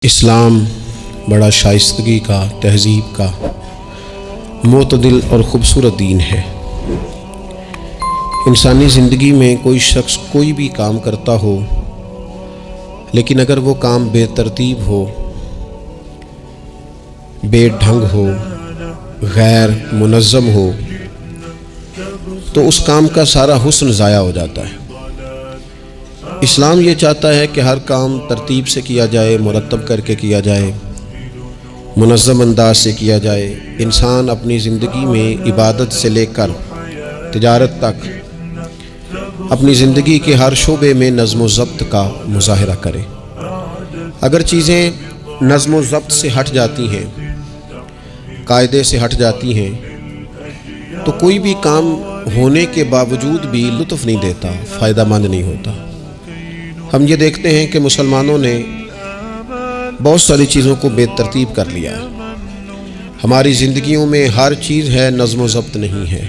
اسلام بڑا شائستگی کا، تہذیب کا، معتدل اور خوبصورت دین ہے۔ انسانی زندگی میں کوئی شخص کوئی بھی کام کرتا ہو، لیکن اگر وہ کام بے ترتیب ہو، بے ڈھنگ ہو، غیر منظم ہو، تو اس کام کا سارا حسن ضائع ہو جاتا ہے۔ اسلام یہ چاہتا ہے کہ ہر کام ترتیب سے کیا جائے، مرتب کر کے کیا جائے، منظم انداز سے کیا جائے۔ انسان اپنی زندگی میں عبادت سے لے کر تجارت تک اپنی زندگی کے ہر شعبے میں نظم و ضبط کا مظاہرہ کرے۔ اگر چیزیں نظم و ضبط سے ہٹ جاتی ہیں، قاعدے سے ہٹ جاتی ہیں، تو کوئی بھی کام ہونے کے باوجود بھی لطف نہیں دیتا، فائدہ مند نہیں ہوتا۔ ہم یہ دیکھتے ہیں کہ مسلمانوں نے بہت ساری چیزوں کو بے ترتیب کر لیا ہے۔ ہماری زندگیوں میں ہر چیز ہے، نظم و ضبط نہیں ہے،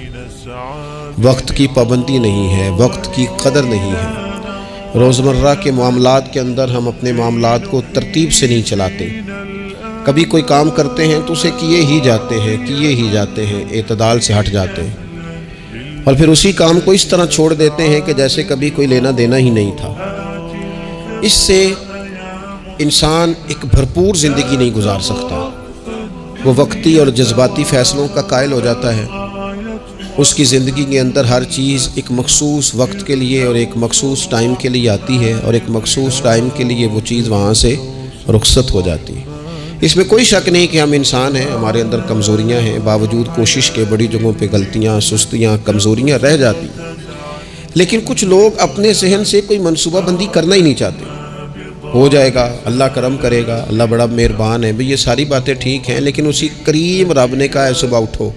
وقت کی پابندی نہیں ہے، وقت کی قدر نہیں ہے۔ روزمرہ کے معاملات کے اندر ہم اپنے معاملات کو ترتیب سے نہیں چلاتے۔ کبھی کوئی کام کرتے ہیں تو اسے کیے ہی جاتے ہیں، اعتدال سے ہٹ جاتے ہیں، اور پھر اسی کام کو اس طرح چھوڑ دیتے ہیں کہ جیسے کبھی کوئی لینا دینا ہی نہیں تھا۔ اس سے انسان ایک بھرپور زندگی نہیں گزار سکتا۔ وہ وقتی اور جذباتی فیصلوں کا قائل ہو جاتا ہے۔ اس کی زندگی کے اندر ہر چیز ایک مخصوص وقت کے لیے اور ایک مخصوص ٹائم کے لیے آتی ہے، اور ایک مخصوص ٹائم کے لیے وہ چیز وہاں سے رخصت ہو جاتی ہے۔ اس میں کوئی شک نہیں کہ ہم انسان ہیں، ہمارے اندر کمزوریاں ہیں، باوجود کوشش کے بڑی جگہوں پہ غلطیاں، سستیاں، کمزوریاں رہ جاتی ہیں۔ لیکن کچھ لوگ اپنے ذہن سے کوئی منصوبہ بندی کرنا ہی نہیں چاہتے۔ ہو جائے گا، اللہ کرم کرے گا، اللہ بڑا مہربان ہے، یہ ساری باتیں ٹھیک ہیں، لیکن اسی کریم رب نے کہا ہے صبح اٹھو،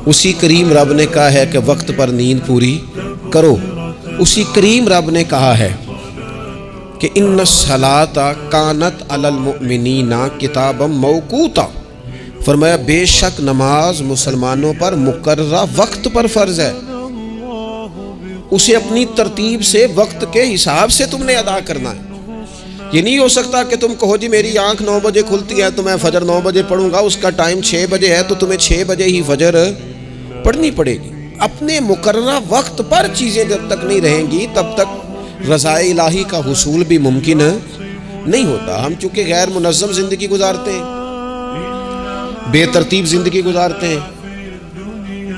اسی کریم رب نے کہا ہے کہ وقت پر نیند پوری کرو، اسی کریم رب نے کہا ہے کہ ان الصلاۃ کانت علی المؤمنین کتابا موقوتا، فرمایا بے شک نماز مسلمانوں پر مقررہ وقت پر فرض ہے۔ اسے اپنی ترتیب سے، وقت کے حساب سے تم نے ادا کرنا ہے۔ یہ نہیں ہو سکتا کہ تم کہو جی میری آنکھ 9 بجے کھلتی ہے تو میں فجر 9 بجے پڑھوں گا، اس کا ٹائم 6 بجے ہے تو تمہیں 6 بجے ہی فجر پڑھنی پڑے گی۔ اپنے مقررہ وقت پر چیزیں جب تک نہیں رہیں گی تب تک رضا الہی کا حصول بھی ممکن نہیں ہوتا۔ ہم چونکہ غیر منظم زندگی گزارتے ہیں، بے ترتیب زندگی گزارتے ہیں،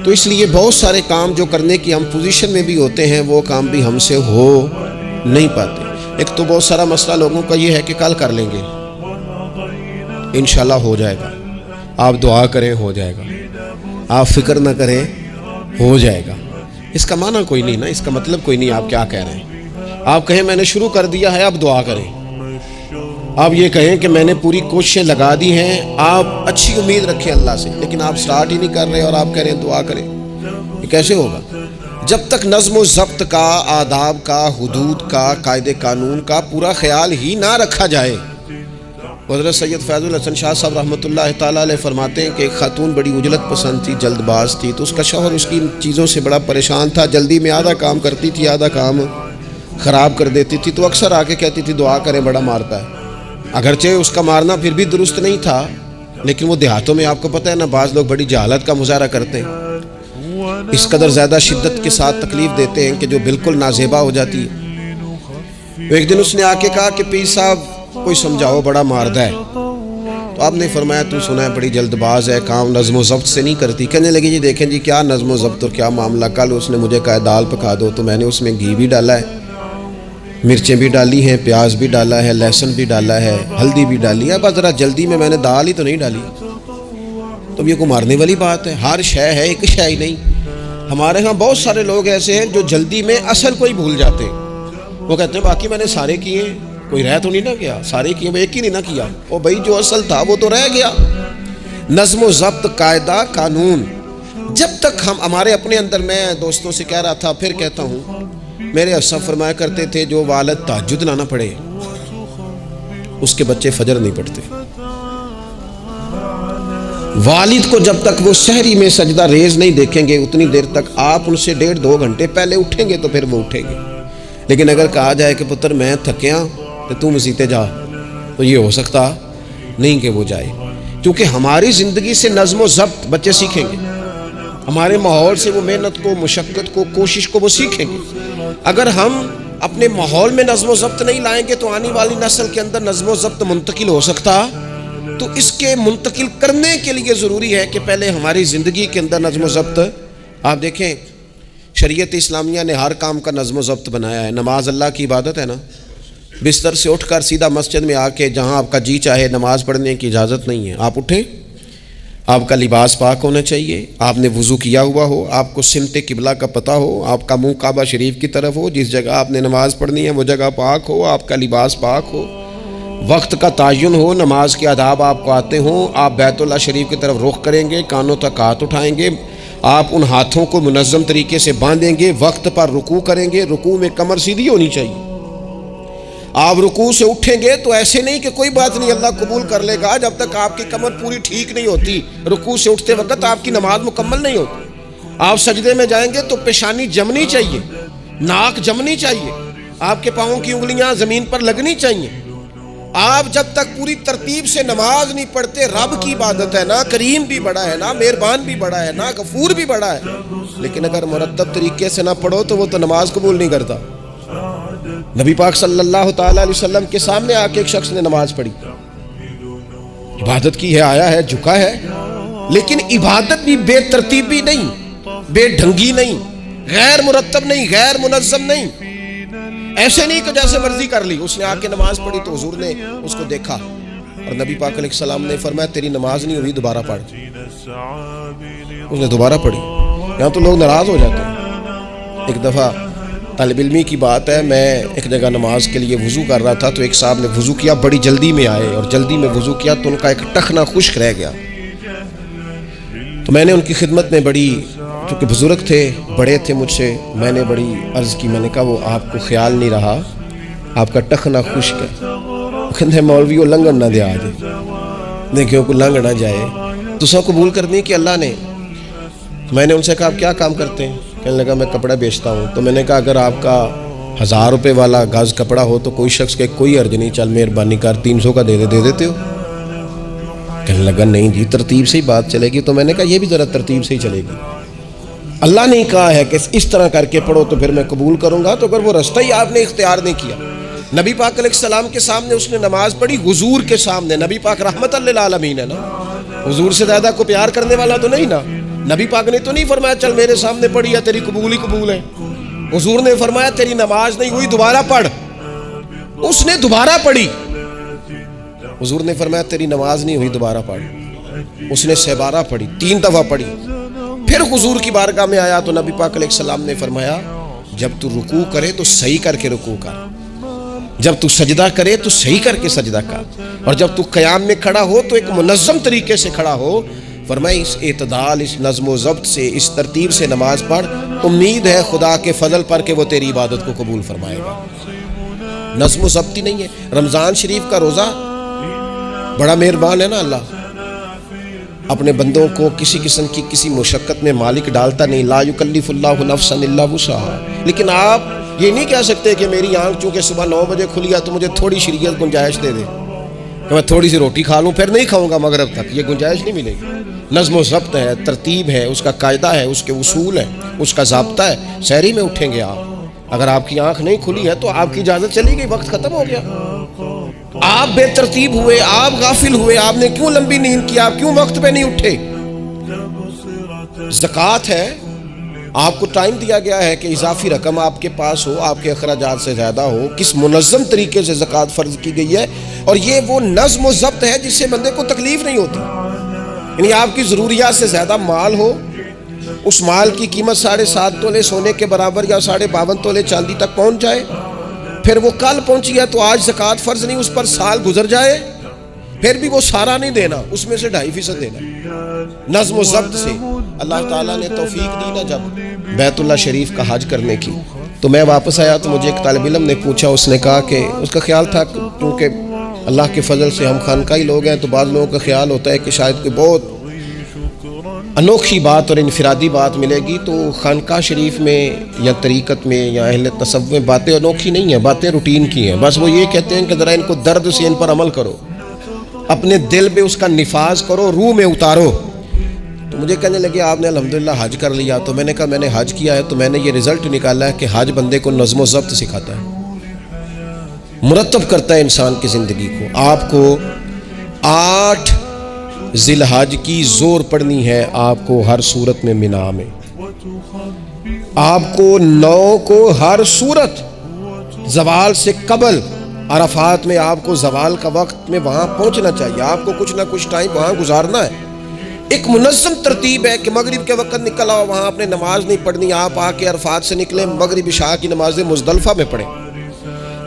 تو اس لیے بہت سارے کام جو کرنے کی ہم پوزیشن میں بھی ہوتے ہیں وہ کام بھی ہم سے ہو نہیں پاتے۔ ایک تو بہت سارا مسئلہ لوگوں کا یہ ہے کہ کل کر لیں گے، انشاءاللہ ہو جائے گا، آپ دعا کریں ہو جائے گا، آپ فکر نہ کریں ہو جائے گا۔ اس کا معنی کوئی نہیں نا، اس کا مطلب کوئی نہیں۔ آپ کیا کہہ رہے ہیں؟ آپ کہیں میں نے شروع کر دیا ہے، آپ دعا کریں۔ آپ یہ کہیں کہ میں نے پوری کوششیں لگا دی ہیں، آپ اچھی امید رکھیں اللہ سے، لیکن آپ سٹارٹ ہی نہیں کر رہے اور آپ کہہ رہے ہیں دعا کریں، یہ کیسے ہوگا؟ جب تک نظم و ضبط کا، آداب کا، حدود کا، قاعدے قانون کا پورا خیال ہی نہ رکھا جائے۔ حضرت سید فیض الحسن شاہ صاحب رحمۃ اللہ تعالیٰ علیہ فرماتے ہیں کہ ایک خاتون بڑی عجلت پسند تھی، جلد باز تھی، تو اس کا شوہر اس کی چیزوں سے بڑا پریشان تھا، جلدی میں آدھا کام کرتی تھی، آدھا کام خراب کر دیتی تھی، تو اکثر آ کے کہتی تھی دعا کریں بڑا مارتا ہے۔ اگرچہ اس کا مارنا پھر بھی درست نہیں تھا، لیکن وہ دیہاتوں میں آپ کو پتہ ہے نا، بعض لوگ بڑی جہالت کا مظاہرہ کرتے ہیں، اس قدر زیادہ شدت کے ساتھ تکلیف دیتے ہیں کہ جو بالکل نازیبا ہو جاتی ہے۔ ایک دن اس نے آ کے کہا کہ پیر صاحب کوئی سمجھاؤ، بڑا ماردہ ہے۔ تو آپ نے فرمایا تو سنا ہے بڑی جلد باز ہے، کام نظم و ضبط سے نہیں کرتی۔ کہنے لگی جی دیکھیں جی کیا نظم و ضبط اور کیا معاملہ، کل اس نے مجھے کہا دال پکا دو تو میں نے اس میں گھی بھی ڈالا ہے، مرچیں بھی ڈالی ہیں، پیاز بھی ڈالا ہے، لہسن بھی ڈالا ہے، ہلدی بھی ڈالی ہے، بس ذرا جلدی میں نے دال ہی تو نہیں ڈالی۔ تو یہ کو مارنے والی بات ہے؟ ہر شے ہے، ایک شے ہی نہیں۔ ہمارے ہاں بہت سارے لوگ ایسے ہیں جو جلدی میں اصل کو ہی بھول جاتے ہیں۔ وہ کہتے ہیں باقی میں نے سارے کیے، کوئی رہ تو نہیں نہ گیا، سارے کیے، وہ ایک ہی نہیں نہ کیا، وہ بھائی جو اصل تھا وہ تو رہ گیا۔ نظم و ضبط، قاعدہ قانون جب تک ہمارے اپنے اندر، میں دوستوں سے کہہ رہا تھا پھر کہتا ہوں، میرے اسلاف فرمایا کرتے تھے جو والد تہجد نہ پڑھے اس کے بچے فجر نہیں پڑھتے۔ والد کو جب تک وہ سحری میں سجدہ ریز نہیں دیکھیں گے اتنی دیر تک آپ ان سے 1.5-2 گھنٹے پہلے اٹھیں گے تو پھر وہ اٹھیں گے۔ لیکن اگر کہا جائے کہ پتر میں تھکیاں تو مسیتے جا، تو یہ ہو سکتا نہیں کہ وہ جائے، کیونکہ ہماری زندگی سے نظم و ضبط بچے سیکھیں گے، ہمارے ماحول سے وہ محنت کو، مشقت کو، کوشش کو وہ سیکھیں گے۔ اگر ہم اپنے ماحول میں نظم و ضبط نہیں لائیں گے تو آنے والی نسل کے اندر نظم و ضبط منتقل ہو سکتا، تو اس کے منتقل کرنے کے لیے ضروری ہے کہ پہلے ہماری زندگی کے اندر نظم و ضبط۔ آپ دیکھیں شریعت اسلامیہ نے ہر کام کا نظم و ضبط بنایا ہے۔ نماز اللہ کی عبادت ہے نا، بستر سے اٹھ کر سیدھا مسجد میں آ کے جہاں آپ کا جی چاہے نماز پڑھنے کی اجازت نہیں ہے۔ آپ اٹھیں، آپ کا لباس پاک ہونا چاہیے، آپ نے وضو کیا ہوا ہو، آپ کو سمت قبلہ کا پتہ ہو، آپ کا منہ کعبہ شریف کی طرف ہو، جس جگہ آپ نے نماز پڑھنی ہے وہ جگہ پاک ہو، آپ کا لباس پاک ہو، وقت کا تعین ہو، نماز کے آداب آپ کو آتے ہوں، آپ بیت اللہ شریف کی طرف رخ کریں گے، کانوں تک ہاتھ اٹھائیں گے، آپ ان ہاتھوں کو منظم طریقے سے باندھیں گے، وقت پر رکوع کریں گے، رکوع میں کمر سیدھی ہونی چاہیے۔ آپ رکوع سے اٹھیں گے تو ایسے نہیں کہ کوئی بات نہیں اللہ قبول کر لے گا، جب تک آپ کی کمر پوری ٹھیک نہیں ہوتی رکوع سے اٹھتے وقت آپ کی نماز مکمل نہیں ہوتی۔ آپ سجدے میں جائیں گے تو پیشانی جمنی چاہیے، ناک جمنی چاہیے، آپ کے پاؤں کی انگلیاں زمین پر لگنی چاہیے۔ آپ جب تک پوری ترتیب سے نماز نہیں پڑھتے، رب کی عبادت ہے نا، کریم بھی بڑا ہے نا، مہربان بھی بڑا ہے نا، غفور بھی بڑا ہے، لیکن اگر مرتب طریقے سے نہ پڑھو تو وہ تو نماز قبول نہیں کرتا۔ نبی پاک صلی اللہ تعالیٰ علیہ وسلم کے سامنے آ کے ایک شخص نے نماز پڑھی، عبادت کی ہے، آیا ہے، جھکا ہے، لیکن عبادت بھی بے ترتیبی نہیں، بے ڈھنگی نہیں، غیر مرتب نہیں، غیر منظم نہیں، ایسے نہیں کہ جیسے مرضی کر لی۔ اس نے آ کے نماز پڑھی تو حضور نے اس کو دیکھا اور نبی پاک علیہ السلام نے فرمایا تیری نماز نہیں ہوئی، دوبارہ پڑھ۔ اس نے دوبارہ پڑھی۔ یہاں تو لوگ ناراض ہو جاتے ہیں۔ ایک دفعہ طالب علمی کی بات ہے، میں ایک جگہ نماز کے لیے وضو کر رہا تھا تو ایک صاحب نے وضو کیا، بڑی جلدی میں آئے اور جلدی میں وضو کیا تو ان کا ایک ٹخنا خشک رہ گیا۔ تو میں نے ان کی خدمت میں بڑی، چونکہ بزرگ تھے، بڑے تھے مجھ سے، میں نے بڑی عرض کی، میں نے کہا وہ آپ کو خیال نہیں رہا آپ کا ٹخنا خشک ہے؟ کہتے ہیں مولوی وہ لنگن نہ دے آج، دیکھیں کو لنگ نہ جائے، تو سب قبول کرنی کہ اللہ نے۔ میں نے ان سے کہا آپ کیا کام کرتے ہیں؟ کہنے لگا میں کپڑا بیچتا ہوں۔ تو میں نے کہا اگر آپ کا 1000 روپے والا گز کپڑا ہو تو کوئی شخص کے کوئی عرض نہیں، چل مہربانی کر 300 کا دے دیتے ہو؟ کہنے لگا نہیں جی ترتیب سے ہی بات چلے گی۔ تو میں نے کہا یہ بھی ذرا ترتیب سے ہی چلے گی، اللہ نے کہا ہے کہ اس طرح کر کے پڑھو تو پھر میں قبول کروں گا، تو اگر وہ رستہ ہی آپ نے اختیار نہیں کیا۔ نبی پاک علیہ السلام کے سامنے اس نے نماز پڑھی، حضور کے سامنے، نبی پاک رحمت للعالمین ہے نا، حضور سے زیادہ کو پیار کرنے والا تو نہیں نا۔ نبی پاک نے تو نہیں فرمایا چل میرے سامنے پڑھی یا تیری قبول ہی قبول ہے، حضور نے فرمایا تیری نماز نہیں ہوئی، دوبارہ پڑھ۔ اس نے دوبارہ پڑھی، حضور نے فرمایا تیری نماز نہیں ہوئی، دوبارہ پڑھ۔ اس نے 7 پڑھی، 3 دفعہ پڑھی، پھر حضور کی بارگاہ میں آیا تو نبی پاک علیہ السلام نے فرمایا جب تو رکوع کرے تو صحیح کر کے رکوع کر، جب تو سجدہ کرے تو صحیح کر کے سجدہ کر، اور جب تو قیام میں کھڑا ہو تو ایک منظم طریقے سے کھڑا ہو۔ فرمایا اس اعتدال، اس نظم و ضبط سے، اس ترتیب سے نماز پڑھ، امید ہے خدا کے فضل پر کہ وہ تیری عبادت کو قبول فرمائے گا۔ نظم و ضبط ہی نہیں ہے۔ رمضان شریف کا روزہ بڑا مہربان ہے نا اللہ، اپنے بندوں کو کسی قسم کی کسی مشقت میں مالک ڈالتا نہیں، لا یکلف اللہ نفسا الا وسعها۔ لیکن آپ یہ نہیں کہہ سکتے کہ میری آنکھ چونکہ صبح 9 بجے کھلی ہے تو مجھے تھوڑی شریعت گنجائش دے دے کہ میں تھوڑی سی روٹی کھا لوں پھر نہیں کھاؤں گا مغرب تک، یہ گنجائش نہیں ملے گی۔ نظم و ضبط ہے، ترتیب ہے، اس کا قاعدہ ہے، اس کے اصول ہے، اس کا ضابطہ ہے۔ سحری میں اٹھیں گے آپ، اگر آپ کی آنکھ نہیں کھلی ہے تو آپ کی اجازت چلی گئی، وقت ختم ہو گیا۔ آپ بے ترتیب ہوئے، آپ غافل ہوئے، آپ نے کیوں لمبی نیند کی، آپ کیوں وقت پہ نہیں اٹھے؟ زکوٰۃ ہے، آپ کو ٹائم دیا گیا ہے کہ اضافی رقم آپ کے پاس ہو، آپ کے اخراجات سے زیادہ ہو، کس منظم طریقے سے زکوٰۃ فرض کی گئی ہے، اور یہ وہ نظم و ضبط ہے جس سے بندے کو تکلیف نہیں ہوتی۔ یعنی آپ کی ضروریات سے زیادہ مال ہو، اس مال کی قیمت 7.5 تولے سونے کے برابر یا 52.5 تولے چاندی تک پہنچ جائے، پھر وہ کل پہنچی ہے تو آج زکوٰۃ فرض نہیں، اس پر سال گزر جائے، پھر بھی وہ سارا نہیں دینا، اس میں سے 2.5% دینا۔ نظم و ضبط سے اللہ تعالیٰ نے توفیق دی نا جب بیت اللہ شریف کا حج کرنے کی، تو میں واپس آیا تو مجھے ایک طالب علم نے پوچھا، اس نے کہا کہ اس کا خیال تھا کیونکہ اللہ کے فضل سے ہم خانقاہی لوگ ہیں تو بعض لوگوں کا خیال ہوتا ہے کہ شاید کوئی بہت انوکھی بات اور انفرادی بات ملے گی، تو خانقاہ شریف میں یا طریقت میں یا اہل تصوف میں باتیں انوکھی نہیں ہیں، باتیں روٹین کی ہیں. بس وہ یہ کہتے ہیں کہ ذرا ان کو درد سے ان پر عمل کرو، اپنے دل میں اس کا نفاذ کرو، روح میں اتارو. تو مجھے کہنے لگے آپ نے الحمدللہ حج کر لیا. تو میں نے کہا میں نے حج کیا ہے تو میں نے یہ رزلٹ نکالا ہے کہ حج بندے کو نظم و ضبط سکھاتا ہے، مرتب کرتا ہے انسان کی زندگی کو. آپ کو 8 ذی الحج کی زور پڑھنی ہے، آپ کو ہر صورت میں مینا میں. آپ کو 9 کو ہر صورت زوال سے قبل عرفات میں آپ کو زوال کا وقت میں وہاں پہنچنا چاہیے. آپ کو کچھ نہ کچھ ٹائم وہاں گزارنا ہے. ایک منظم ترتیب ہے کہ مغرب کے وقت نکل آؤ، وہاں آپ نے نماز نہیں پڑھنی، آپ آ کے عرفات سے نکلیں، مغرب عشاء کی نمازیں مزدلفہ میں پڑھیں.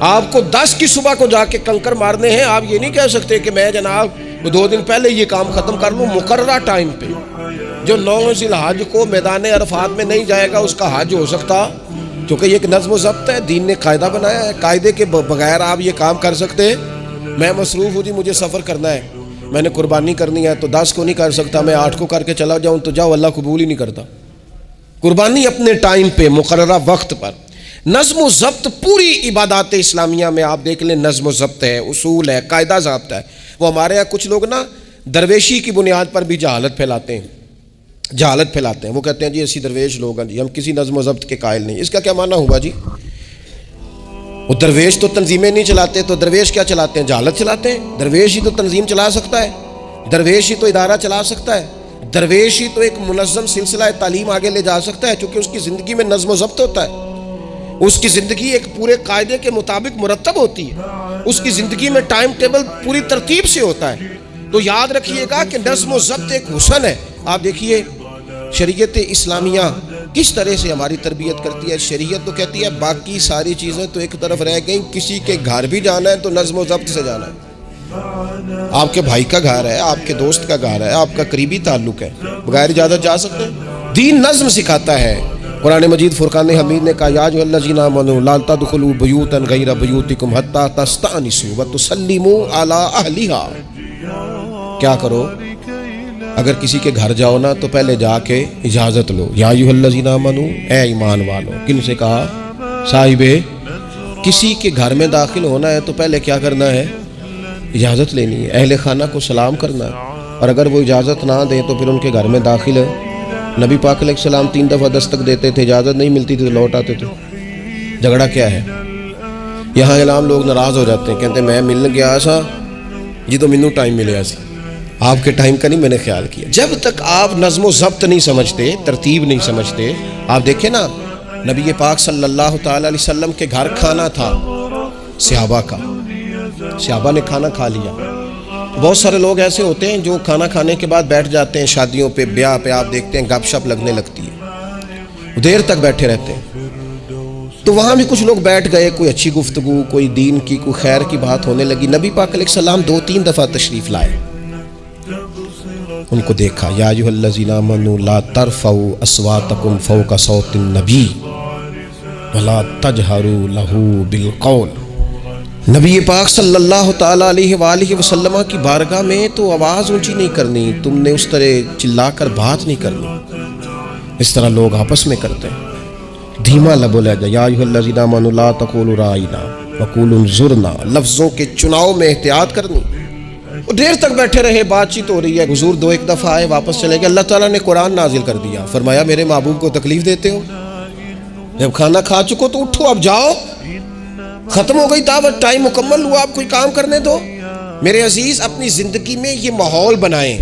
آپ کو 10 کی صبح کو جا کے کنکر مارنے ہیں. آپ یہ نہیں کہہ سکتے کہ میں جناب 2 دن پہلے یہ کام ختم کر لوں. مقررہ ٹائم پہ جو 9 ذی الحج کو میدان عرفات میں نہیں جائے گا اس کا حج ہو سکتا، کیونکہ یہ ایک نظم و ضبط ہے، دین نے قاعدہ بنایا ہے. قاعدے کے بغیر آپ یہ کام کر سکتے؟ میں مصروف ہوں جی، مجھے سفر کرنا ہے، میں نے قربانی کرنی ہے، تو 10 کو نہیں کر سکتا، میں 8 کو کر کے چلا جاؤں تو جاؤ، اللہ قبول ہی نہیں کرتا. قربانی اپنے ٹائم پہ مقررہ وقت پر. نظم و ضبط پوری عبادات اسلامیہ میں آپ دیکھ لیں، نظم و ضبط ہے، اصول ہے، قاعدہ ضابطہ ہے. وہ ہمارے یہاں کچھ لوگ نا درویشی کی بنیاد پر بھی جہالت پھیلاتے ہیں. وہ کہتے ہیں جی اسی درویش لوگ ہیں جی، ہم کسی نظم و ضبط کے قائل نہیں. اس کا کیا معنی ہوا جی؟ وہ درویش تو تنظیمیں نہیں چلاتے، تو درویش کیا چلاتے ہیں؟ جہالت چلاتے ہیں. درویش ہی تو تنظیم چلا سکتا ہے، درویش ہی تو ادارہ چلا سکتا ہے، درویش ہی تو ایک منظم سلسلہ تعلیم آگے لے جا سکتا ہے، چونکہ اس کی زندگی میں نظم و ضبط ہوتا ہے. اس کی زندگی ایک پورے قاعدے کے مطابق مرتب ہوتی ہے، اس کی زندگی میں ٹائم ٹیبل پوری ترتیب سے ہوتا ہے. تو یاد رکھیے گا کہ نظم و ضبط ایک حسن ہے. آپ دیکھیے شریعت اسلامیہ کس طرح سے ہماری تربیت کرتی ہے. شریعت تو کہتی ہے باقی ساری چیزیں تو ایک طرف رہ گئیں، کسی کے گھر بھی جانا ہے تو نظم و ضبط سے جانا ہے. آپ کے بھائی کا گھر ہے، آپ کے دوست کا گھر ہے، آپ کا قریبی تعلق ہے، بغیر اجازت جا سکتے ہیں؟ دین نظم سکھاتا ہے. قرآن مجید فرقان حمید نے کہا یا ایھا الذین آمنوا لا تدخلوا بیوتا غیر بیوتکم حتی تستأنسوا وتسلموا علی اہلھا. کیا کرو؟ اگر کسی کے گھر جاؤ نا تو پہلے جا کے اجازت لو. یا ایھا الذین آمنوا، اے ایمان والو. کن سے کہا؟ صاحب کسی کے گھر میں داخل ہونا ہے تو پہلے کیا کرنا ہے؟ اجازت لینی ہے. اہل خانہ کو سلام کرنا ہے، اور اگر وہ اجازت نہ دیں تو پھر ان کے گھر میں داخل ہے. نبی پاک علیہ السلام 3 دفعہ دستک دیتے تھے، اجازت نہیں ملتی تھی تو لوٹ آتے تھے. جھگڑا کیا ہے؟ یہاں اعلام لوگ ناراض ہو جاتے ہیں، کہتے ہیں میں ملنے گیا سا جی تو مینوں ٹائم ملیا سی، آپ کے ٹائم کا نہیں میں نے خیال کیا. جب تک آپ نظم و ضبط نہیں سمجھتے، ترتیب نہیں سمجھتے. آپ دیکھیں نا نبی پاک صلی اللہ تعالی علیہ وسلم کے گھر کھانا تھا صحابہ کا، صحابہ نے کھانا کھا لیا. بہت سارے لوگ ایسے ہوتے ہیں جو کھانا کھانے کے بعد بیٹھ جاتے ہیں، شادیوں پہ، بیاہ پہ آپ دیکھتے ہیں گپ شپ لگنے لگتی ہے، دیر تک بیٹھے رہتے ہیں. تو وہاں بھی کچھ لوگ بیٹھ گئے، کوئی اچھی گفتگو، کوئی دین کی، کوئی خیر کی بات ہونے لگی. نبی پاک علیہ السلام 2-3 دفعہ تشریف لائے، ان کو دیکھا. یا ایھا الذین آمنوا لا ترفعوا اصواتکم فوق صوت النبی ولا تجہروا لہ بالقول. نبی پاک صلی اللہ تعالیٰ علیہ وآلہ وسلم کی بارگاہ میں تو آواز اونچی نہیں کرنی، تم نے اس طرح چلا کر بات نہیں کرنی، اس طرح لوگ آپس میں کرتے ہیں. دھیما لب و لہجہ. یا ایھا الذین آمنوا لا تقولوا رائنا وقولوا انظرنا. لفظوں کے چناؤ میں احتیاط کرنی. وہ دیر تک بیٹھے رہے، بات چیت ہو رہی ہے. حضور 2-1 دفعہ آئے، واپس چلے گئے. اللہ تعالیٰ نے قرآن نازل کر دیا، فرمایا میرے محبوب کو تکلیف دیتے ہو، جب کھانا کھا چکو تو اٹھو، اب جاؤ، ختم ہو گئی دعوت، ٹائم مکمل ہوا، آپ کوئی کام کرنے دو. میرے عزیز اپنی زندگی میں یہ ماحول بنائیں،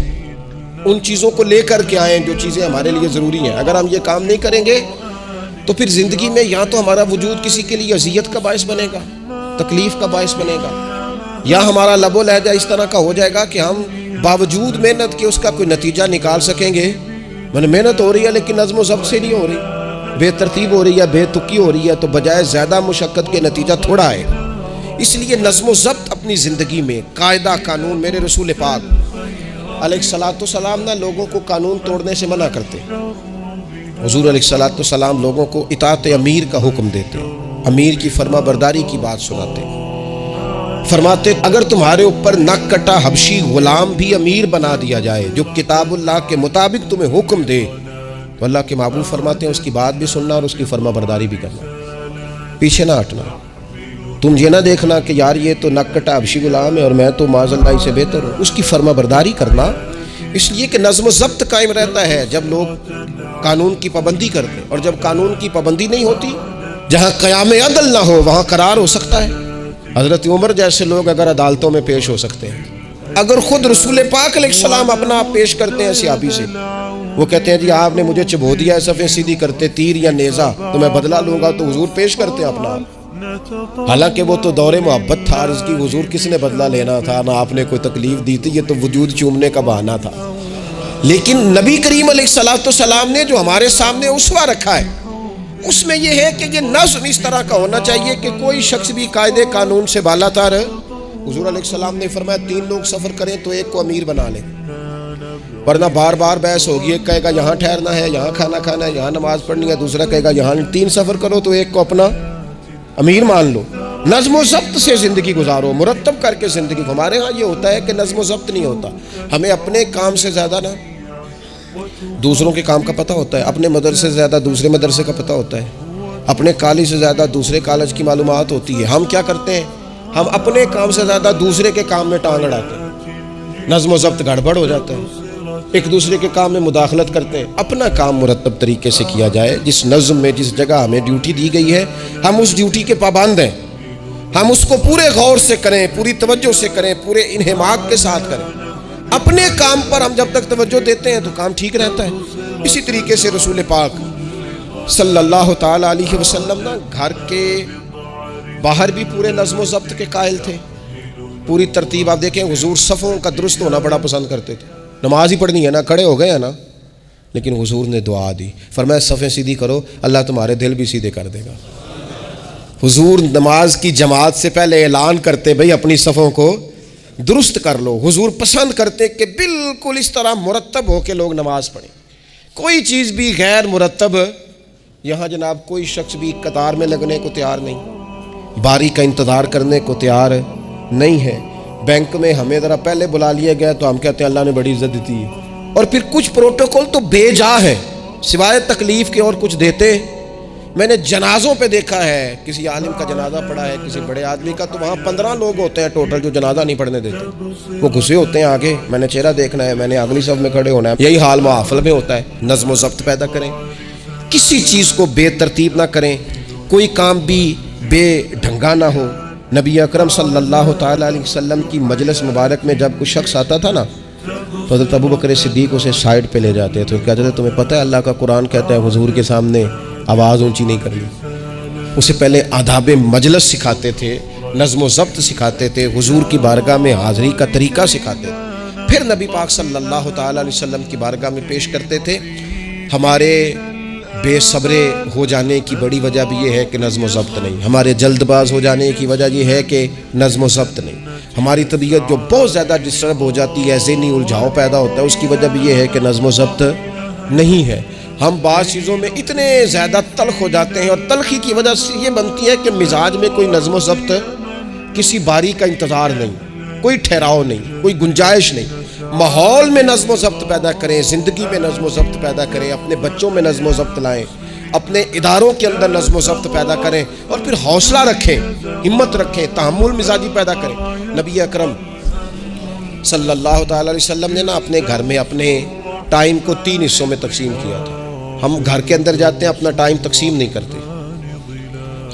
ان چیزوں کو لے کر کے آئیں جو چیزیں ہمارے لیے ضروری ہیں. اگر ہم یہ کام نہیں کریں گے تو پھر زندگی میں یا تو ہمارا وجود کسی کے لیے اذیت کا باعث بنے گا، تکلیف کا باعث بنے گا، یا ہمارا لب و لہجہ اس طرح کا ہو جائے گا کہ ہم باوجود محنت کے اس کا کوئی نتیجہ نکال سکیں گے. محنت ہو رہی ہے لیکن نظم و ضبط سے نہیں ہو رہی، بے ترتیب ہو رہی ہے، بے تکی ہو رہی ہے، تو بجائے زیادہ مشقت کے نتیجہ تھوڑا ہے. اس لیے نظم و ضبط اپنی زندگی میں، قاعدہ قانون. میرے رسول پاک علیہ الصلوۃ والسلام نہ لوگوں کو قانون توڑنے سے منع کرتے. حضور علیہ الصلوۃ والسلام لوگوں کو اطاعت امیر کا حکم دیتے، امیر کی فرما برداری کی بات سناتے. فرماتے اگر تمہارے اوپر نک کٹا حبشی غلام بھی امیر بنا دیا جائے جو کتاب اللہ کے مطابق تمہیں حکم دے تو اللہ کے محبوب فرماتے ہیں اس کی بات بھی سننا اور اس کی فرما برداری بھی کرنا، پیچھے نہ ہٹنا۔ تم یہ نہ دیکھنا کہ یار یہ تو نک کٹا حبشی غلام ہے اور میں تو معاذ اللہ سے بہتر ہوں، اس کی فرما برداری کرنا، اس لیے کہ نظم و ضبط قائم رہتا ہے جب لوگ قانون کی پابندی کرتے ہیں، اور جب قانون کی پابندی نہیں ہوتی، جہاں قیام عدل نہ ہو وہاں قرار ہو سکتا ہے۔ حضرت عمر جیسے لوگ اگر عدالتوں میں پیش ہو سکتے ہیں، اگر خود رسول پاک علیہ السلام اپنا آپ پیش کرتے ہیں صحابی سے، وہ کہتے ہیں جی آپ نے مجھے چبو دیا ہے صفیں سیدھی کرتے تیر یا نیزہ تو میں بدلہ لوں گا، تو حضور پیش کرتے ہیں اپنا آپ، حالانکہ وہ تو دور محبت تھا، عرض کی حضور کس نے بدلہ لینا تھا، نہ آپ نے کوئی تکلیف دی تھی، یہ تو وجود چومنے کا بہانہ تھا۔ لیکن نبی کریم علیہ السلام نے جو ہمارے سامنے اسوہ رکھا ہے، اس میں یہ ہے کہ یہ نظم اس طرح کا ہونا چاہیے کہ کوئی شخص بھی قاعدے قانون سے بالا تر۔ حضور علیہ السلام نے فرمایا 3 لوگ سفر کریں تو ایک کو امیر بنا لیں، ورنہ بار بار بحث ہوگی، ایک کہے گا یہاں ٹھہرنا ہے، یہاں کھانا کھانا ہے، یہاں نماز پڑھنی ہے، دوسرا کہے گا یہاں۔ 3 سفر کرو تو ایک کو اپنا امیر مان لو، نظم و ضبط سے زندگی گزارو، مرتب کر کے زندگی۔ ہمارے ہاں یہ ہوتا ہے کہ نظم و ضبط نہیں ہوتا، ہمیں اپنے کام سے زیادہ نا دوسروں کے کام کا پتہ ہوتا ہے، اپنے مدرسے سے زیادہ دوسرے مدرسے کا پتہ ہوتا ہے، اپنے کالج سے زیادہ دوسرے کالج کی معلومات ہوتی ہے۔ ہم کیا کرتے ہیں، ہم اپنے کام سے زیادہ دوسرے کے کام میں ٹانگ اڑاتے ہیں، نظم و ضبط گڑبڑ ہو جاتا ہے، ایک دوسرے کے کام میں مداخلت کرتے ہیں۔ اپنا کام مرتب طریقے سے کیا جائے، جس نظم میں جس جگہ ہمیں ڈیوٹی دی گئی ہے ہم اس ڈیوٹی کے پابند ہیں، ہم اس کو پورے غور سے کریں، پوری توجہ سے کریں، پورے انہماک کے ساتھ کریں۔ اپنے کام پر ہم جب تک توجہ دیتے ہیں تو کام ٹھیک رہتا ہے۔ اسی طریقے سے رسول پاک صلی اللہ تعالی علیہ وسلم نا گھر کے باہر بھی پورے نظم و ضبط کے قائل تھے، پوری ترتیب۔ آپ دیکھیں حضور صفوں کا درست ہونا بڑا پسند کرتے تھے، نماز ہی پڑھنی ہے نا، کھڑے ہو گئے ہیں نا، لیکن حضور نے دعا دی، فرمایا صفیں سیدھی کرو، اللہ تمہارے دل بھی سیدھے کر دے گا۔ حضور نماز کی جماعت سے پہلے اعلان کرتے بھئی اپنی صفوں کو درست کر لو۔ حضور پسند کرتے کہ بالکل اس طرح مرتب ہو کے لوگ نماز پڑھیں، کوئی چیز بھی غیر مرتب۔ یہاں جناب کوئی شخص بھی قطار میں لگنے کو تیار نہیں، باری کا انتظار کرنے کو تیار نہیں ہے۔ بینک میں ہمیں ذرا پہلے بلا لیا گیا تو ہم کہتے ہیں اللہ نے بڑی عزت دی تھی، اور پھر کچھ پروٹوکول تو بے جا ہے، سوائے تکلیف کے اور کچھ دیتے۔ میں نے جنازوں پہ دیکھا ہے، کسی عالم کا جنازہ پڑھا ہے، کسی بڑے آدمی کا، تو وہاں 15 لوگ ہوتے ہیں ٹوٹل جو جنازہ نہیں پڑھنے دیتے، وہ گھسے ہوتے ہیں آگے، میں نے چہرہ دیکھنا ہے، میں نے اگلی صف میں کھڑے ہونا ہے۔ یہی حال محافل میں ہوتا ہے۔ نظم و ضبط پیدا کریں، کسی چیز کو بے ترتیب نہ کریں، کوئی کام بھی بے ڈھنگا نہ ہو۔ نبی اکرم صلی اللہ تعالیٰ علیہ وسلم کی مجلس مبارک میں جب کوئی شخص آتا تھا نا تو حضرت ابو بکر صدیق اسے سائڈ پہ لے جاتے تھے، کہتے تھے تمہیں پتہ ہے اللہ کا قرآن کہتا ہے حضور کے سامنے آواز اونچی نہیں کرنی۔ اسے پہلے آداب مجلس سکھاتے تھے، نظم و ضبط سکھاتے تھے، حضور کی بارگاہ میں حاضری کا طریقہ سکھاتے تھے، پھر نبی پاک صلی اللہ تعالیٰ علیہ وسلم کی بارگاہ میں پیش کرتے تھے۔ ہمارے بے صبرے ہو جانے کی بڑی وجہ بھی یہ ہے کہ نظم و ضبط نہیں، ہمارے جلد باز ہو جانے کی وجہ یہ ہے کہ نظم و ضبط نہیں، ہماری طبیعت جو بہت زیادہ ڈسٹرب ہو جاتی ہے، ذہنی الجھاؤ پیدا ہوتا ہے، اس کی وجہ بھی یہ ہے کہ نظم و ضبط نہیں ہے۔ ہم بعض چیزوں میں اتنے زیادہ تلخ ہو جاتے ہیں، اور تلخی کی وجہ سے یہ بنتی ہے کہ مزاج میں کوئی نظم و ضبط، کسی باری کا انتظار نہیں، کوئی ٹھہراؤ نہیں، کوئی گنجائش نہیں۔ ماحول میں نظم و ضبط پیدا کریں، زندگی میں نظم و ضبط پیدا کریں، اپنے بچوں میں نظم و ضبط لائیں، اپنے اداروں کے اندر نظم و ضبط پیدا کریں، اور پھر حوصلہ رکھیں، ہمت رکھیں، تحمل مزاجی پیدا کریں۔ نبی اکرم صلی اللہ تعالیٰ علیہ وسلم نے نا اپنے گھر میں اپنے ٹائم کو 3 حصوں میں تقسیم کیا تھا۔ ہم گھر کے اندر جاتے ہیں، اپنا ٹائم تقسیم نہیں کرتے،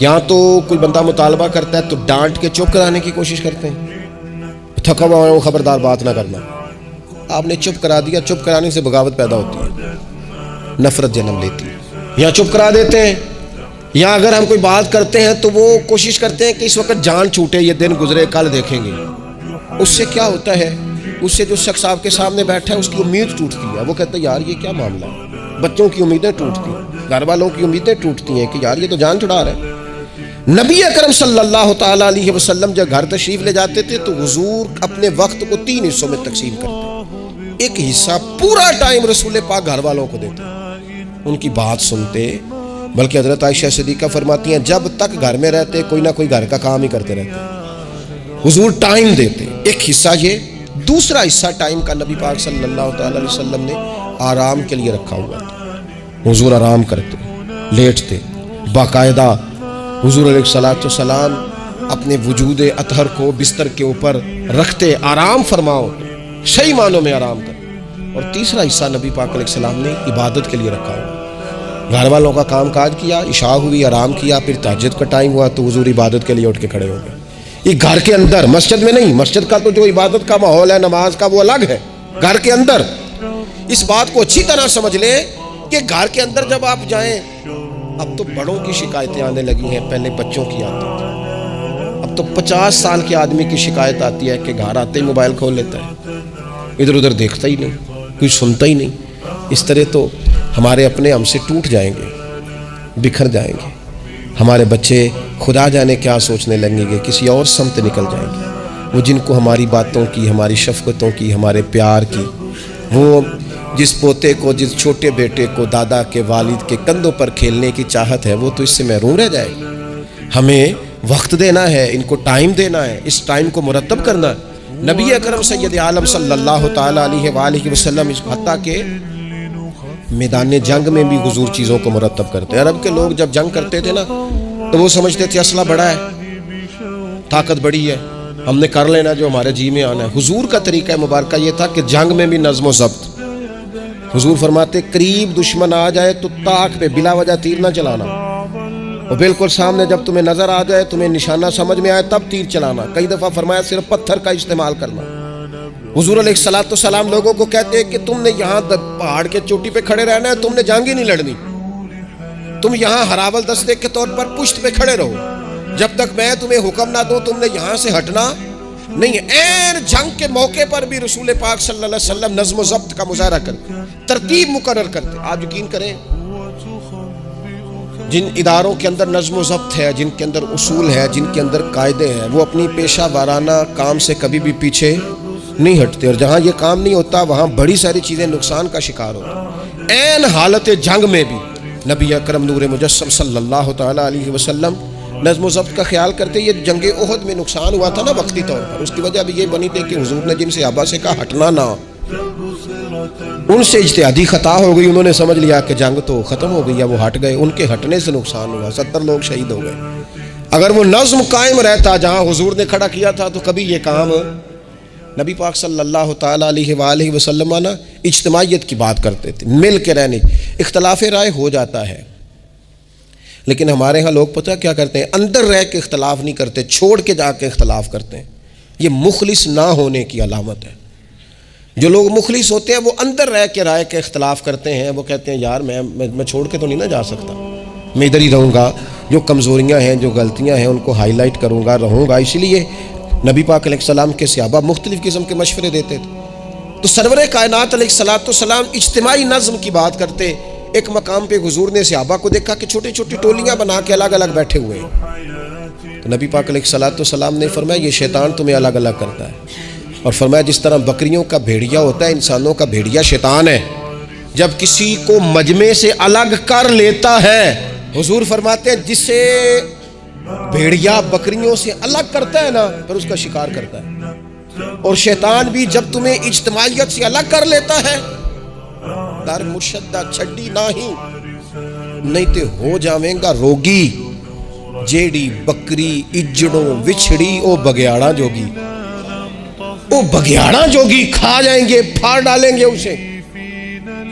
یہاں تو کوئی بندہ مطالبہ کرتا ہے تو ڈانٹ کے چپ کرانے کی کوشش کرتے ہیں، تھکا ہوا ہوں خبردار بات نہ کرنا۔ آپ نے چپ کرا دیا، چپ کرانے سے بغاوت پیدا ہوتی ہے، نفرت جنم لیتی ہے۔ یہاں چپ کرا دیتے ہیں، یہاں اگر ہم کوئی بات کرتے ہیں تو وہ کوشش کرتے ہیں کہ اس وقت جان چھوٹے، یہ دن گزرے کل دیکھیں گے۔ اس سے کیا ہوتا ہے، اس سے جو شخص آپ کے سامنے بیٹھا ہے اس کی امید ٹوٹتی ہے، وہ کہتا ہے یار یہ کیا معاملہ ہے۔ بچوں کی امیدیں ٹوٹتی ہیں، گھر والوں کی امیدیں ٹوٹتی ہیں کہ یار یہ تو جان چھڑا رہے ہیں۔ نبی اکرم صلی اللہ تعالیٰ علیہ وسلم جب گھر تشریف لے جاتے تھے تو حضور اپنے وقت کو 3 حصوں میں تقسیم کرتے، ایک حصہ پورا ٹائم رسول پاک گھر والوں کو دیتے، ان کی بات سنتے، بلکہ حضرت عائشہ صدیقہ فرماتی ہیں جب تک گھر میں رہتے کوئی نہ کوئی گھر کا کام ہی کرتے رہتے، حضور ٹائم دیتے، ایک حصہ یہ، دوسرا حصہ ٹائم کا نبی پاک صلی اللہ تعالی علیہ وسلم نے آرام کے لیے رکھا ہوا تھا۔ حضور آرام کرتے، لیٹتے، باقاعدہ حضور علیہ الصلوۃ والسلام اپنے وجود اطہر کو بستر کے اوپر رکھتے، آرام فرماؤ، صحیح معنوں میں آرام کر۔ اور تیسرا حصہ نبی پاک علیہ السلام نے عبادت کے لیے رکھا ہوا، گھر والوں کا کام کاج کیا، عشاء ہوئی، آرام کیا، پھر تہجد کا ٹائم ہوا تو حضور عبادت کے لیے اٹھ کے کھڑے ہو گئے۔ یہ گھر کے اندر، مسجد میں نہیں، مسجد کا تو جو عبادت کا ماحول ہے نماز کا وہ الگ ہے، گھر کے اندر اس بات کو اچھی طرح سمجھ لیں کہ گھر کے اندر جب آپ جائیں، اب تو بڑوں کی شکایتیں آنے لگی ہیں، پہلے بچوں کی آتی تھی، اب تو 50 سال کے آدمی کی شکایت آتی ہے کہ گھر آتے ہی موبائل کھول لیتا ہے، ادھر ادھر دیکھتا ہی نہیں، کچھ سنتا ہی نہیں۔ اس طرح تو ہمارے اپنے ہم سے ٹوٹ جائیں گے، بکھر جائیں گے، ہمارے بچے خدا جانے کیا سوچنے لگیں گے، کسی اور سمت نکل جائیں گے۔ وہ جن کو ہماری باتوں کی، ہماری شفقتوں کی، ہمارے پیار کی، وہ جس پوتے کو، جس چھوٹے بیٹے کو دادا کے والد کے کندھوں پر کھیلنے کی چاہت ہے، وہ تو اس سے محروم رہ جائے گا۔ ہمیں وقت دینا ہے، ان کو ٹائم دینا ہے، اس ٹائم کو مرتب کرنا ہے۔ نبی اکرم سید عالم صلی اللہ تعالی علیہ وآلہ وسلم، حتیٰ کہ میدان جنگ میں بھی حضور چیزوں کو مرتب کرتے۔ عرب کے لوگ جب جنگ کرتے تھے نا تو وہ سمجھتے تھے اسلحہ بڑا ہے، طاقت بڑی ہے، ہم نے کر لینا جو ہمارے جی میں آنا ہے۔ حضور کا طریقہ مبارکہ یہ تھا کہ جنگ میں بھی نظم و ضبط۔ حضور فرماتے قریب دشمن آ جائے تو طاق پہ بلا وجہ تیر نہ چلانا، اور بالکل سامنے جب تمہیں نظر آ جائے، تمہیں نشانہ سمجھ میں آئے تب تیر چلانا۔ کئی دفعہ فرمایا صرف پتھر کا استعمال کرنا۔ حضور علیہ الصلوۃ والسلام لوگوں کو کہتے ہیں کہ تم نے یہاں پہاڑ کے چوٹی پہ کھڑے رہنا ہے، تم نے جنگ ہی نہیں لڑنی، تم یہاں ہراول دستے کے طور پر پشت پہ کھڑے رہو، جب تک میں تمہیں حکم نہ دوں تم نے یہاں سے ہٹنا نہیں ہے۔ این جنگ کے موقع پر بھی رسول پاک صلی اللہ علیہ وسلم نظم و ضبط کا مظاہرہ کرتے، ترتیب مقرر کرتے۔ آپ یقین کریں، جن اداروں کے اندر نظم و ضبط ہے، جن کے اندر اصول ہے، جن کے اندر قاعدے ہیں، وہ اپنی پیشہ وارانہ کام سے کبھی بھی پیچھے نہیں ہٹتے، اور جہاں یہ کام نہیں ہوتا وہاں بڑی ساری چیزیں نقصان کا شکار ہوتی۔ این حالت جنگ میں بھی نبی اکرم نور مجسم صلی اللہ تعالی علیہ وسلم نظم و ضبط کا خیال کرتے۔ یہ جنگ احد میں نقصان ہوا تھا نا وقتی طور پر، اس کی وجہ بھی یہ بنی تھی کہ حضور نے جن صحابہ سے کہا ہٹنا نہ، ان سے اجتہادی خطا ہو گئی، انہوں نے سمجھ لیا کہ جنگ تو ختم ہو گئی ہے، وہ ہٹ گئے، ان کے ہٹنے سے نقصان ہوا، 70 لوگ شہید ہو گئے۔ اگر وہ نظم قائم رہتا جہاں حضور نے کھڑا کیا تھا تو کبھی یہ کام نبی پاک صلی اللہ تعالی علیہ وآلہ وسلم نا اجتماعیت کی بات کرتے تھے، مل کے رہنے۔ اختلاف رائے ہو جاتا ہے، لیکن ہمارے ہاں لوگ پتہ کیا کرتے ہیں، اندر رہ کے اختلاف نہیں کرتے، چھوڑ کے جا کے اختلاف کرتے ہیں۔ یہ مخلص نہ ہونے کی علامت ہے۔ جو لوگ مخلص ہوتے ہیں وہ اندر رہ کے رائے کے اختلاف کرتے ہیں، وہ کہتے ہیں یار میں چھوڑ کے تو نہیں نہ جا سکتا، میں ادھر ہی رہوں گا، جو کمزوریاں ہیں، جو غلطیاں ہیں ان کو ہائی لائٹ کروں گا، رہوں گا۔ اسی لیے نبی پاک علیہ السلام کے صحابہ مختلف قسم کے مشورے دیتے تھے۔ تو سرور کائنات علیہ الصلوۃ والسلام اجتماعی نظم کی بات کرتے۔ ایک مقام پہ حضور نے صحابہ کو دیکھا کہ چھوٹی چھوٹی ٹولیاں بنا کے الگ الگ بیٹھے ہوئے ہیں، تو نبی پاک علیہ الصلوۃ والسلام نے فرمایا یہ شیطان تمہیں الگ الگ کرتا ہے، اور فرمایا جس طرح بکریوں کا بھیڑیا ہوتا ہے، انسانوں کا بھیڑیا شیطان ہے۔ جب کسی کو مجمع سے الگ کر لیتا ہے، حضور فرماتے ہیں جس سے بھیڑیا بکریوں سے الگ کرتا ہے نا، پھر اس کا شکار کرتا ہے۔ اور شیطان بھی جب تمہیں اجتماعیت سے الگ کر لیتا ہے، در مرشدہ چھڈی نہیں تے ہو جاویں گا روگی، جیڑی بکری اجڑوں وچھڑی او بگیاڑا جوگی، او بگیاڑا جوگی کھا جائیں گے، پھاڑ ڈالیں گے اسے۔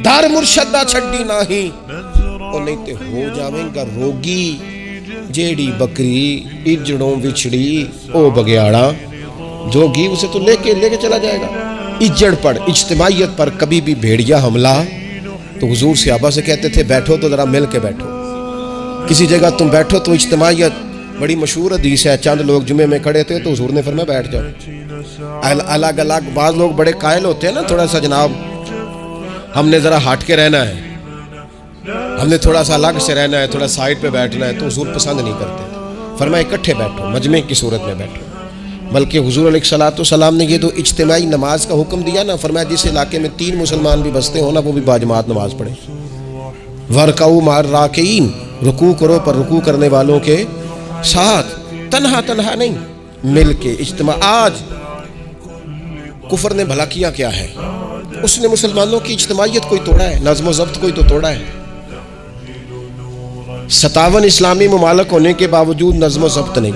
در مرشدہ چھڈی نہیں تے ہو جاویں گا روگی، جیڑی بکری اجڑوں وچھڑی او بگیاڑا جوگی، اسے تو لے کے چلا جائے گا۔ اجڑ پر، اجتماعیت پر کبھی بھی بھیڑیا حملہ، تو حضور صحابہ سے کہتے تھے بیٹھو تو ذرا مل کے بیٹھو، کسی جگہ تم بیٹھو تو اجتماعیت۔ بڑی مشہور حدیث ہے، چند لوگ جمعے میں کھڑے تھے تو حضور نے فرمایا بیٹھ جاؤ الگ الگ۔ بعض لوگ بڑے قائل ہوتے ہیں نا، تھوڑا سا جناب ہم نے ذرا ہٹ کے رہنا ہے، ہم نے تھوڑا سا الگ سے رہنا ہے، تھوڑا سائڈ پہ بیٹھنا ہے، تو حضور پسند نہیں کرتے، فرمایا اکٹھے بیٹھو، مجمع کی صورت میں بیٹھو۔ بلکہ حضور علیہ الصلوۃ والسلام نے یہ جو اجتماعی نماز کا حکم دیا نا، فرمایا جس علاقے میں 3 مسلمان بھی بستے ہوں نا، وہ بھی باجماعت نماز پڑھے۔ وَرْكَعُوا مَعَ الرَّاكِعِينَ، رکوع کرو پر رکوع کرنے والوں کے ساتھ، تنہا نہیں۔ مل کے اجتماع. آج کفر نے بھلا کیا کیا ہے؟ اس نے مسلمانوں کی اجتماعیت کوئی توڑا ہے، نظم و ضبط کوئی تو توڑا ہے. 57 اسلامی ممالک ہونے کے باوجود نظم و ضبط نہیں،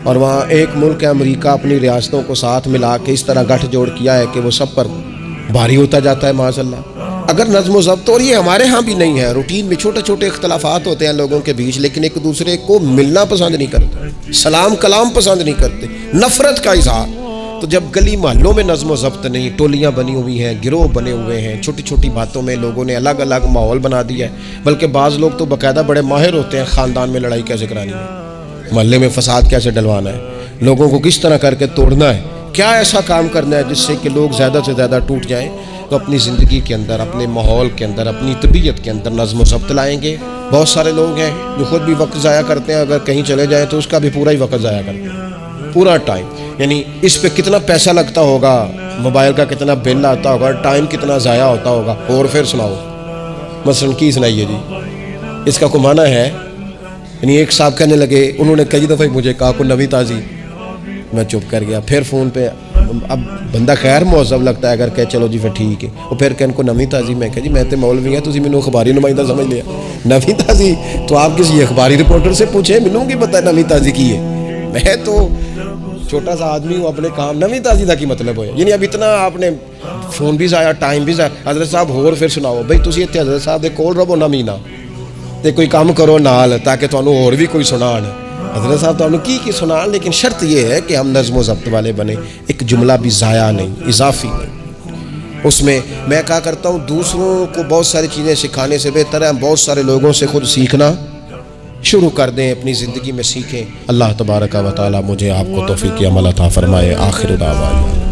اور وہاں ایک ملک ہے امریکہ اپنی ریاستوں کو ساتھ ملا کے اس طرح گٹھ جوڑ کیا ہے کہ وہ سب پر بھاری ہوتا جاتا ہے معاذ اللہ. اگر نظم و ضبط، اور یہ ہمارے ہاں بھی نہیں ہے، روٹین میں چھوٹے چھوٹے اختلافات ہوتے ہیں لوگوں کے بیچ، لیکن ایک دوسرے کو ملنا پسند نہیں کرتے، سلام کلام پسند نہیں کرتے، نفرت کا اظہار. تو جب گلی محلوں میں نظم و ضبط نہیں، ٹولیاں بنی ہوئی ہیں، گروہ بنے ہوئے ہیں، چھوٹی چھوٹی باتوں میں لوگوں نے الگ الگ ماحول بنا دیا ہے. بلکہ بعض لوگ تو باقاعدہ بڑے ماہر ہوتے ہیں خاندان میں لڑائی کیسے کرانی ہے، محلے میں فساد کیسے ڈلوانا ہے، لوگوں کو کس طرح کر کے توڑنا ہے، کیا ایسا کام کرنا ہے جس سے کہ لوگ زیادہ سے زیادہ ٹوٹ جائیں. تو اپنی زندگی کے اندر، اپنے ماحول کے اندر، اپنی طبیعت کے اندر نظم و ضبط لائیں گے. بہت سارے لوگ ہیں جو خود بھی وقت ضائع کرتے ہیں، اگر کہیں چلے جائیں تو اس کا بھی پورا ہی وقت ضائع کرتے ہیں، پورا ٹائم. یعنی اس پہ کتنا پیسہ لگتا ہوگا، موبائل کا کتنا بل آتا ہوگا، ٹائم کتنا ضائع ہوتا ہوگا. اور پھر سناؤ، مثلاً کی سنائیے جی، اس کا کوئی معنی ہے؟ یعنی ایک صاحب کہنے لگے، انہوں نے کئی دفعہ مجھے کہا کوئی نوی تازی، میں چپ کر گیا. پھر فون پہ اب بندہ خیر مہذب لگتا ہے اگر کہ چلو جی پھر ٹھیک ہے، وہ پھر کہن کو نوی تازی. میں کہا جی میں تو مولوی ہوں، تسی مینوں اخباری نمائندہ سمجھ لیا. نوی تازی تو آپ کسی اخباری رپورٹر سے پوچھیں، مینوں کی پتہ ہے نوی تازی کی ہے، میں تو چھوٹا سا آدمی ہوں اپنے کام. نوی تازی کا کی مطلب ہے؟ یعنی اب اتنا آپ نے فون بھی ضائع، ٹائم بھی ضائع. حضرت صاحب ہور پھر سناؤ بھائی، تسی اتنے حضرت صاحب دے کول رہو نہ مہینہ تے کوئی کام کرو نال تاکہ تانوں اور بھی کوئی سنان. حضرت صاحب تانوں کی سنان، لیکن شرط یہ ہے کہ ہم نظم و ضبط والے بنے، ایک جملہ بھی ضائع نہیں، اضافی نہیں. اس میں میں کہا کرتا ہوں دوسروں کو بہت ساری چیزیں سکھانے سے بہتر ہے ہم بہت سارے لوگوں سے خود سیکھنا شروع کر دیں، اپنی زندگی میں سیکھیں. اللہ تبارک و تعالی مجھے آپ کو توفیق عمل عطا فرمائے. آخر دعوانا